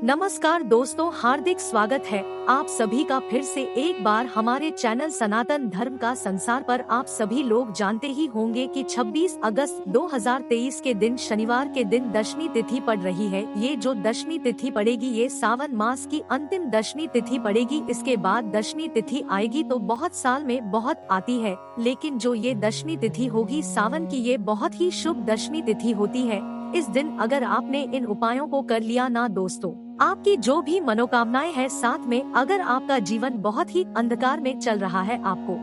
नमस्कार दोस्तों, हार्दिक स्वागत है आप सभी का फिर से एक बार हमारे चैनल सनातन धर्म का संसार पर। आप सभी लोग जानते ही होंगे कि 26 अगस्त 2023 के दिन शनिवार के दिन दशमी तिथि पड़ रही है। ये जो दशमी तिथि पड़ेगी ये सावन मास की अंतिम दशमी तिथि पड़ेगी। इसके बाद दशमी तिथि आएगी तो बहुत साल में बहुत आती है, लेकिन जो ये दशमी तिथि होगी सावन की, ये बहुत ही शुभ दशमी तिथि होती है। इस दिन अगर आपने इन उपायों को कर लिया ना दोस्तों, आपकी जो भी मनोकामनाएं हैं, साथ में अगर आपका जीवन बहुत ही अंधकार में चल रहा है, आपको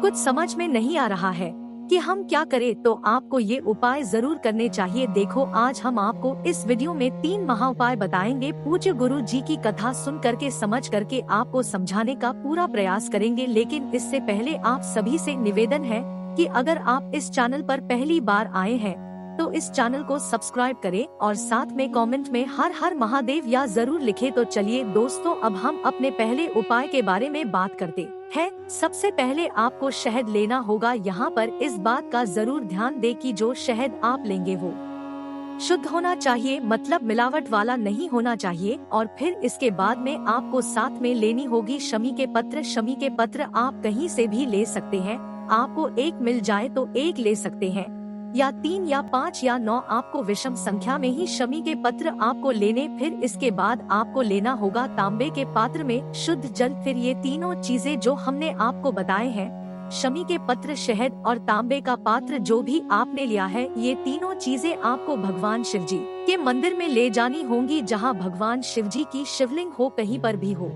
कुछ समझ में नहीं आ रहा है कि हम क्या करें, तो आपको ये उपाय जरूर करने चाहिए। देखो, आज हम आपको इस वीडियो में 3 महा उपाय बताएंगे। पूज्य गुरु जी की कथा सुन करके समझ करके आपको समझाने का पूरा प्रयास करेंगे। लेकिन इससे पहले आप सभी से निवेदन है कि अगर आप इस चैनल पर पहली बार आए हैं तो इस चैनल को सब्सक्राइब करें और साथ में कमेंट में हर हर महादेव या जरूर लिखें। तो चलिए दोस्तों, अब हम अपने पहले उपाय के बारे में बात करते हैं। सबसे पहले आपको शहद लेना होगा। यहाँ पर इस बात का जरूर ध्यान दें कि जो शहद आप लेंगे वो शुद्ध होना चाहिए, मतलब मिलावट वाला नहीं होना चाहिए। और फिर इसके बाद में आपको साथ में लेनी होगी शमी के पत्र। शमी के पत्र आप कहीं से भी ले सकते हैं, आपको एक मिल जाए तो एक ले सकते हैं, या 3 या 5 या 9, आपको विषम संख्या में ही शमी के पत्र आपको लेने। फिर इसके बाद आपको लेना होगा तांबे के पात्र में शुद्ध जल। फिर ये तीनों चीजें जो हमने आपको बताए हैं, शमी के पत्र, शहद और तांबे का पात्र, जो भी आपने लिया है, ये तीनों चीजें आपको भगवान शिव जी के मंदिर में ले जानी होंगी। जहाँ भगवान शिव जी की शिवलिंग हो, कहीं पर भी हो,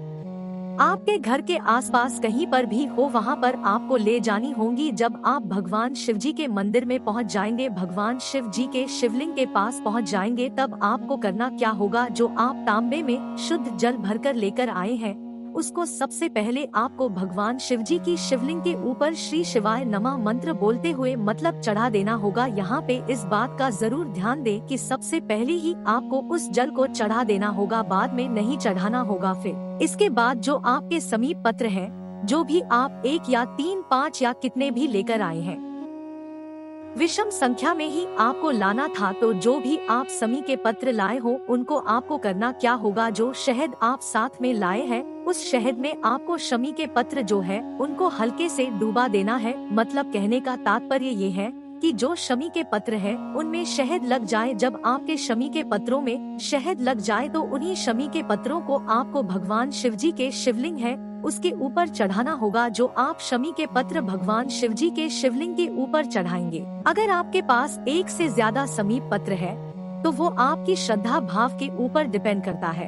आपके घर के आसपास कहीं पर भी हो, वहाँ पर आपको ले जानी होंगी। जब आप भगवान शिव जी के मंदिर में पहुँच जाएंगे, भगवान शिव जी के शिवलिंग के पास पहुँच जाएंगे, तब आपको करना क्या होगा, जो आप तांबे में शुद्ध जल भरकर लेकर आए हैं, उसको सबसे पहले आपको भगवान शिव जी की शिवलिंग के ऊपर श्री शिवाय नमः मंत्र बोलते हुए मतलब चढ़ा देना होगा। यहाँ पे इस बात का जरूर ध्यान दें कि सबसे पहले ही आपको उस जल को चढ़ा देना होगा, बाद में नहीं चढ़ाना होगा। फिर इसके बाद जो आपके समीप पत्र हैं, जो भी आप 1 या 3, 5 या कितने भी लेकर आए हैं, विषम संख्या में ही आपको लाना था। तो जो भी आप समी के पत्र लाए हो, उनको आपको करना क्या होगा, जो शहद आप साथ में लाए हैं, उस शहद में आपको शमी के पत्र जो है उनको हल्के से डूबा देना है। मतलब कहने का तात्पर्य ये है कि जो शमी के पत्र है उनमें शहद लग जाए। जब आपके शमी के पत्रों में शहद लग जाए तो उन्हीं शमी के पत्रों को आपको भगवान शिव जी के शिवलिंग है उसके ऊपर चढ़ाना होगा। जो आप शमी के पत्र भगवान शिव जी के शिवलिंग के ऊपर चढ़ाएंगे, अगर आपके पास एक से ज्यादा समीप पत्र है तो वो आपकी श्रद्धा भाव के ऊपर डिपेंड करता है।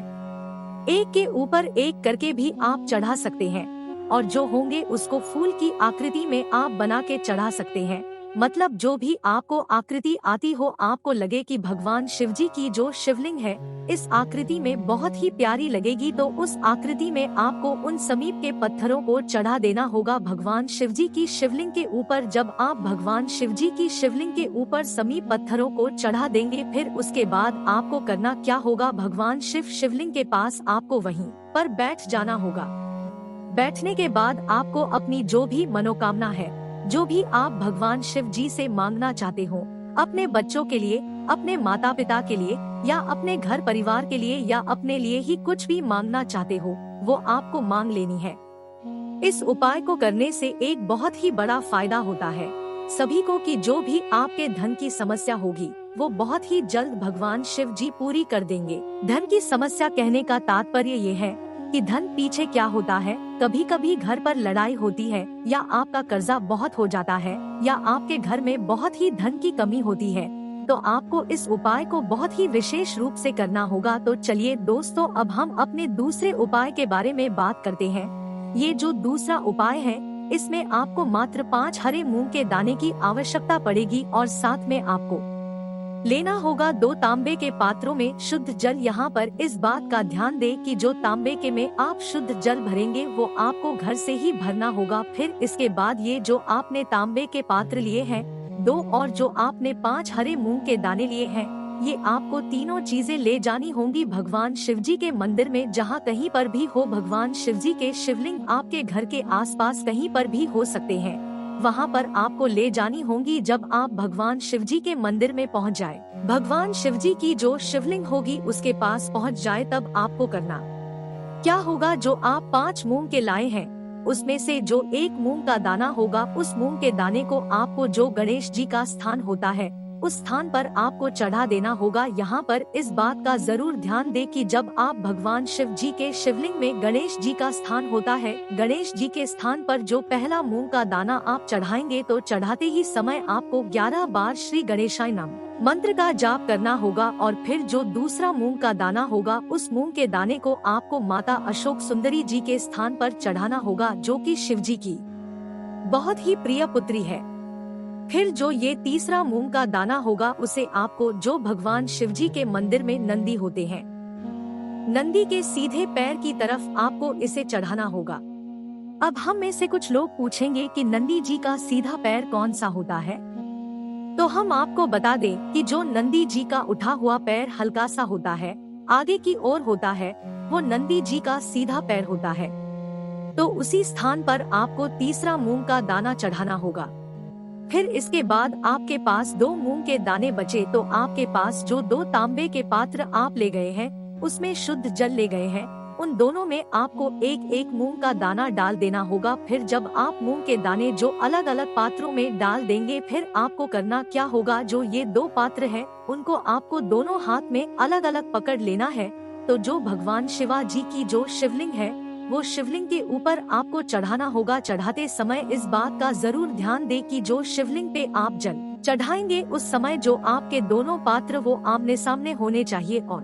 एक के ऊपर एक करके भी आप चढ़ा सकते हैं, और जो होंगे उसको फूल की आकृति में आप बना के चढ़ा सकते हैं। मतलब जो भी आपको आकृति आती हो, आपको लगे कि भगवान शिव जी की जो शिवलिंग है इस आकृति में बहुत ही प्यारी लगेगी, तो उस आकृति में आपको उन समीप के पत्थरों को चढ़ा देना होगा भगवान शिव जी की शिवलिंग के ऊपर। जब आप भगवान शिव जी की शिवलिंग के ऊपर समीप पत्थरों को चढ़ा देंगे, फिर उसके बाद आपको करना क्या होगा, भगवान शिव शिवलिंग के पास आपको वहीं पर बैठ जाना होगा। बैठने के बाद आपको अपनी जो भी मनोकामना है, जो भी आप भगवान शिव जी से मांगना चाहते हो, अपने बच्चों के लिए, अपने माता पिता के लिए, या अपने घर परिवार के लिए, या अपने लिए ही कुछ भी मांगना चाहते हो, वो आपको मांग लेनी है। इस उपाय को करने से एक बहुत ही बड़ा फायदा होता है सभी को, कि जो भी आपके धन की समस्या होगी वो बहुत ही जल्द भगवान शिव जी पूरी कर देंगे। धन की समस्या कहने का तात्पर्य ये है कि धन पीछे क्या होता है, कभी कभी घर पर लड़ाई होती है, या आपका कर्जा बहुत हो जाता है, या आपके घर में बहुत ही धन की कमी होती है, तो आपको इस उपाय को बहुत ही विशेष रूप से करना होगा। तो चलिए दोस्तों, अब हम अपने दूसरे उपाय के बारे में बात करते हैं। ये जो दूसरा उपाय है, इसमें आपको मात्र 5 हरे मूंग के दाने की आवश्यकता पड़ेगी, और साथ में आपको लेना होगा 2 तांबे के पात्रों में शुद्ध जल। यहाँ पर इस बात का ध्यान दें कि जो तांबे के में आप शुद्ध जल भरेंगे वो आपको घर से ही भरना होगा। फिर इसके बाद ये जो आपने तांबे के पात्र लिए हैं 2, और जो आपने 5 हरे मूंग के दाने लिए हैं, ये आपको तीनों चीजें ले जानी होंगी भगवान शिव जी के मंदिर में। जहाँ कहीं पर भी हो, भगवान शिव जी के शिवलिंग आपके घर के आसपास कहीं पर भी हो सकते हैं, वहाँ पर आपको ले जानी होंगी जब आप भगवान शिवजी के मंदिर में पहुँच जाए। भगवान शिवजी की जो शिवलिंग होगी उसके पास पहुँच जाए तब आपको करना क्या होगा, जो आप 5 मूंग के लाए हैं उसमें से जो 1 मूंग का दाना होगा, उस मूंग के दाने को आपको जो गणेश जी का स्थान होता है उस स्थान पर आपको चढ़ा देना होगा। यहाँ पर इस बात का जरूर ध्यान दें कि जब आप भगवान शिव जी के शिवलिंग में गणेश जी का स्थान होता है, गणेश जी के स्थान पर जो पहला मूंग का दाना आप चढ़ाएंगे तो चढ़ाते ही समय आपको 11 बार श्री गणेशाय नमः मंत्र का जाप करना होगा और फिर जो दूसरा मूंग का दाना होगा उस मूंग के दाने को आपको माता अशोक सुंदरी जी के स्थान पर चढ़ाना होगा, जो कि शिव जी की बहुत ही प्रिय पुत्री है। फिर जो ये तीसरा मूंग का दाना होगा उसे आपको जो भगवान शिवजी के मंदिर में नंदी होते हैं, नंदी के सीधे पैर की तरफ आपको इसे चढ़ाना होगा। अब हम में से कुछ लोग पूछेंगे कि नंदी जी का सीधा पैर कौन सा होता है, तो हम आपको बता दें कि जो नंदी जी का उठा हुआ पैर हल्का सा होता है, आगे की ओर होता है, वो नंदी जी का सीधा पैर होता है। तो उसी स्थान पर आपको तीसरा मूंग का दाना चढ़ाना होगा। फिर इसके बाद आपके पास 2 मूंग के दाने बचे तो आपके पास जो 2 तांबे के पात्र आप ले गए हैं उसमें शुद्ध जल ले गए हैं, उन दोनों में आपको एक एक मूंग का दाना डाल देना होगा। फिर जब आप मूंग के दाने जो अलग अलग पात्रों में डाल देंगे, फिर आपको करना क्या होगा, जो ये 2 पात्र हैं उनको आपको दोनों हाथ में अलग अलग पकड़ लेना है। तो जो भगवान शिवा जी की जो शिवलिंग है वो शिवलिंग के ऊपर आपको चढ़ाना होगा। चढ़ाते समय इस बात का जरूर ध्यान दें कि जो शिवलिंग पे आप जल चढ़ाएंगे उस समय जो आपके दोनों पात्र वो आमने सामने होने चाहिए और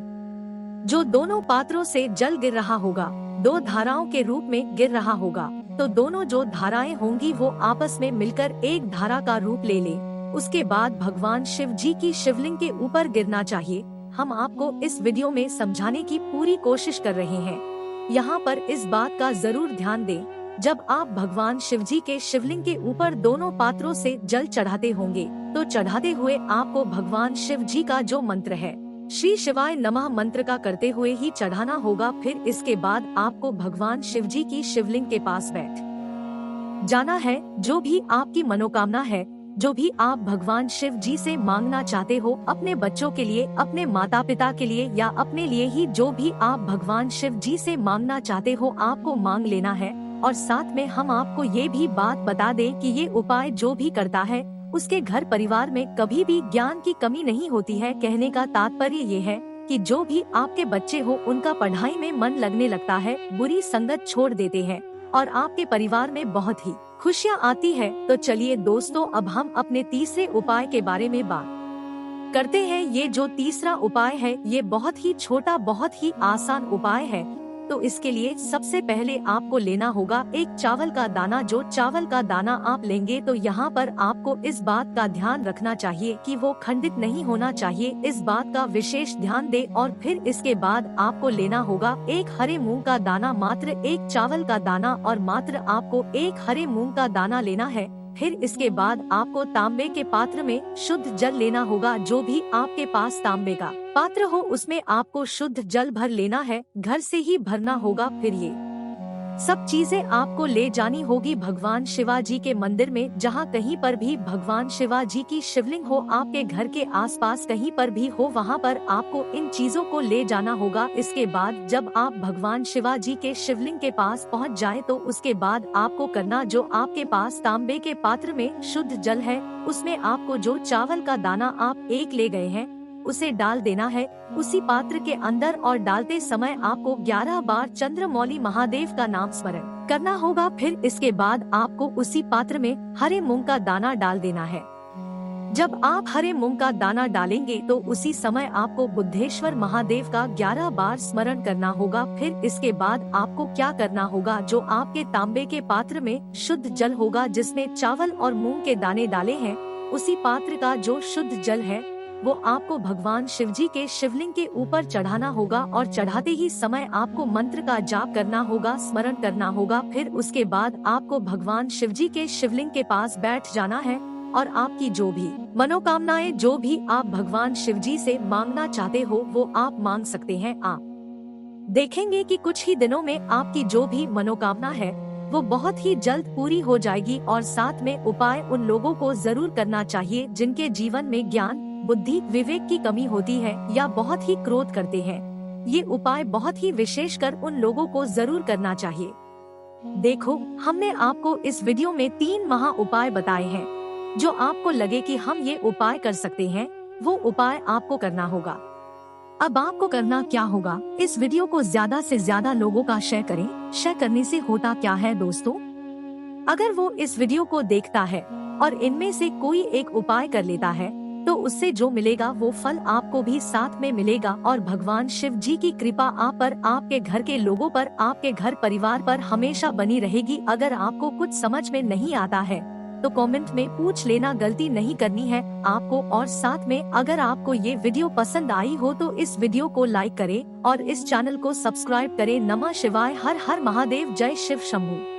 जो दोनों पात्रों से जल गिर रहा होगा 2 धाराओं के रूप में गिर रहा होगा। तो दोनों जो धाराएं होंगी वो आपस में मिलकर एक धारा का रूप ले ले। उसके बाद भगवान शिव जी की शिवलिंग के ऊपर गिरना चाहिए। हम आपको इस वीडियो में समझाने की पूरी कोशिश कर रहे हैं। यहाँ पर इस बात का जरूर ध्यान दें, जब आप भगवान शिव जी के शिवलिंग के ऊपर दोनों पात्रों से जल चढ़ाते होंगे तो चढ़ाते हुए आपको भगवान शिव जी का जो मंत्र है श्री शिवाय नमः मंत्र का करते हुए ही चढ़ाना होगा। फिर इसके बाद आपको भगवान शिव जी की शिवलिंग के पास बैठ जाना है। जो भी आपकी मनोकामना है, जो भी आप भगवान शिव जी से मांगना चाहते हो, अपने बच्चों के लिए, अपने माता पिता के लिए या अपने लिए ही, जो भी आप भगवान शिव जी से मांगना चाहते हो आपको मांग लेना है। और साथ में हम आपको ये भी बात बता दें कि ये उपाय जो भी करता है उसके घर परिवार में कभी भी ज्ञान की कमी नहीं होती है। कहने का तात्पर्य ये है कि जो भी आपके बच्चे हो उनका पढ़ाई में मन लगने लगता है, बुरी संगत छोड़ देते हैं और आपके परिवार में बहुत ही खुशियाँ आती है। तो चलिए दोस्तों, अब हम अपने तीसरे उपाय के बारे में बात करते हैं। ये जो तीसरा उपाय है ये बहुत ही छोटा, बहुत ही आसान उपाय है। तो इसके लिए सबसे पहले आपको लेना होगा एक चावल का दाना। जो चावल का दाना आप लेंगे तो यहाँ पर आपको इस बात का ध्यान रखना चाहिए कि वो खंडित नहीं होना चाहिए, इस बात का विशेष ध्यान दे। और फिर इसके बाद आपको लेना होगा एक हरे मूंग का दाना, मात्र एक चावल का दाना और मात्र आपको एक हरे मूंग का दाना लेना है। फिर इसके बाद आपको तांबे के पात्र में शुद्ध जल लेना होगा। जो भी आपके पास तांबे का पात्र हो उसमें आपको शुद्ध जल भर लेना है, घर से ही भरना होगा। फिर ये सब चीजें आपको ले जानी होगी भगवान शिवाजी के मंदिर में। जहाँ कहीं पर भी भगवान शिवाजी की शिवलिंग हो, आपके घर के आसपास कहीं पर भी हो, वहाँ पर आपको इन चीजों को ले जाना होगा। इसके बाद जब आप भगवान शिवाजी के शिवलिंग के पास पहुँच जाए तो उसके बाद आपको करना, जो आपके पास तांबे के पात्र में शुद्ध जल है उसमें आपको जो चावल का दाना आप एक ले गए हैं उसे डाल देना है उसी पात्र के अंदर। और डालते समय आपको 11 बार चंद्रमौली महादेव का नाम स्मरण करना होगा। फिर इसके बाद आपको उसी पात्र में हरे मूंग का दाना डाल देना है। जब आप हरे मूंग का दाना डालेंगे तो उसी समय आपको बुद्धेश्वर महादेव का 11 बार स्मरण करना होगा। फिर इसके बाद आपको क्या करना होगा, जो आपके तांबे के पात्र में शुद्ध जल होगा जिसमें चावल और मूंग के दाने डाले हैं, उसी पात्र का जो शुद्ध जल है वो आपको भगवान शिवजी के शिवलिंग के ऊपर चढ़ाना होगा। और चढ़ाते ही समय आपको मंत्र का जाप करना होगा, स्मरण करना होगा। फिर उसके बाद आपको भगवान शिवजी के शिवलिंग के पास बैठ जाना है और आपकी जो भी मनोकामनाएं, जो भी आप भगवान शिवजी से मांगना चाहते हो वो आप मांग सकते हैं। आप देखेंगे कि कुछ ही दिनों में आपकी जो भी मनोकामना है वो बहुत ही जल्द पूरी हो जाएगी। और साथ में उपाय उन लोगों को जरूर करना चाहिए जिनके जीवन में ज्ञान, बुद्धि, विवेक की कमी होती है या बहुत ही क्रोध करते हैं। ये उपाय बहुत ही विशेषकर उन लोगों को जरूर करना चाहिए। देखो, हमने आपको इस वीडियो में 3 महा उपाय बताए हैं। जो आपको लगे कि हम ये उपाय कर सकते हैं, वो उपाय आपको करना होगा। अब आपको करना क्या होगा, इस वीडियो को ज्यादा से ज्यादा लोगों का शेयर करें। शेयर करने से होता क्या है दोस्तों, अगर वो इस वीडियो को देखता है और इनमें से कोई एक उपाय कर लेता है, तो उससे जो मिलेगा वो फल आपको भी साथ में मिलेगा। और भगवान शिव जी की कृपा आप पर, आपके घर के लोगों पर, आपके घर परिवार पर हमेशा बनी रहेगी। अगर आपको कुछ समझ में नहीं आता है तो कमेंट में पूछ लेना, गलती नहीं करनी है आपको। और साथ में अगर आपको ये वीडियो पसंद आई हो तो इस वीडियो को लाइक करें और इस चैनल को सब्सक्राइब करें। नमः शिवाय, हर हर महादेव, जय शिव शंभू।